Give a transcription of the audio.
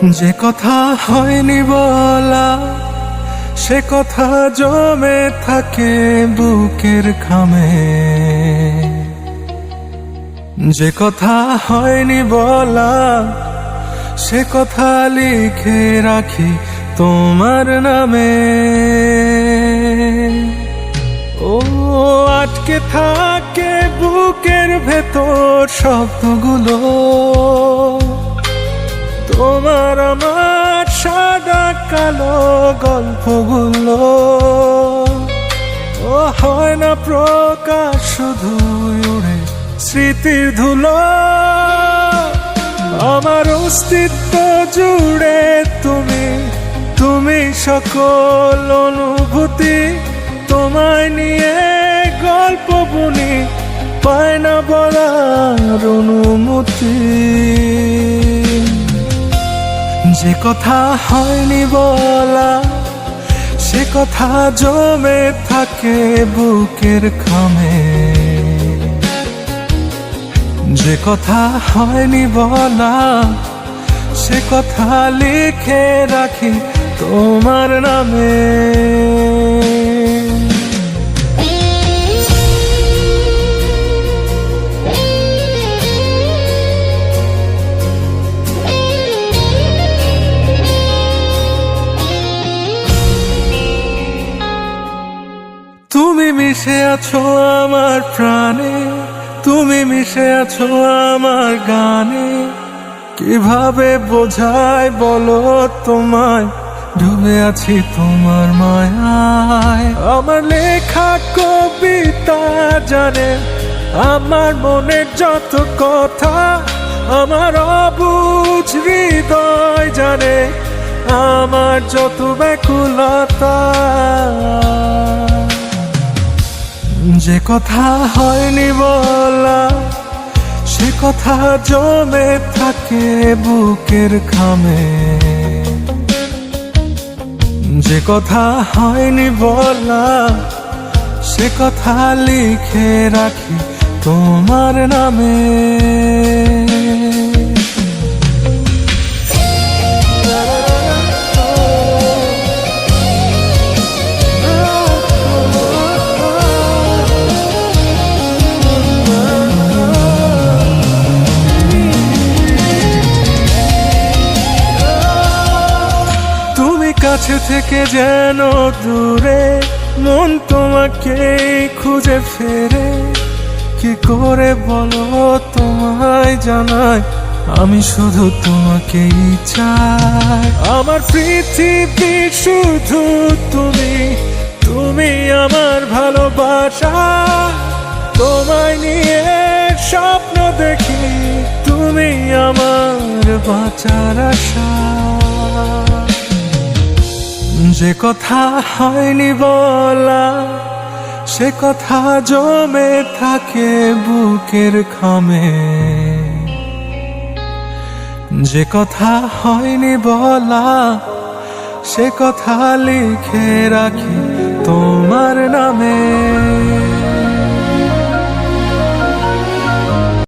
যে কথা হয়নি বলা সে কথা জমে থাকে বুকের খামে। যে কথা হয়নি বলা সে কথা লিখে রাখি তোমার নামে। ও আটকে থাকে বুকের ভেতর শব্দগুলো, তোমার আমার সাদা কালো গল্পগুলো। ও হয় না প্রকাশ, শুধু উড়ে স্মৃতির ধুলো। আমার অস্তিত্ব জুড়ে তুমি, তুমি সকল অনুভূতি। তোমায় নিয়ে গল্প বুনি, পায় না বলার অনুমতি। যে কথা হয়নি বলা সে কথা জমে থাকে বুকের খামে। যে কথা হয়নি বলা সে কথা লিখে রাখি তোমার নামে। তুমি মিশে আছো আমার প্রাণে, তুমি মিশে আছো আমার গানে। কিভাবে বোঝাই বলো তোমায়, ডুবে আছি তোমার মায়ায়। আমার লেখা কবিতা জানে আমার মনের যত কথা। আমার অবুঝ হৃদয় জানে আমার যত ব্যাকুলতা। যে কথা হয়নি বলা সে কথা জমে থাকে বুকের খামে। যে কথা হয়নি বলা সে কথা লিখে রাখি তোমার নামে। কাছে থেকে যেন দূরে মন তোমাকেই খুঁজে ফেরে। কি করে বলো তোমায় জানাই, আমি শুধু তোমাকেই চাই। আমার পৃথিবী শুধু তুমি, তুমি আমার ভালোবাসা। তোমায় নিয়ে স্বপ্ন দেখি, তুমি আমার বাঁচার আশা। যে কথা হয়নি বলা সে কথা জমে থাকে বুকের খামে। যে কথা হয়নি বলা সে কথা লিখে রাখি তোমার নামে।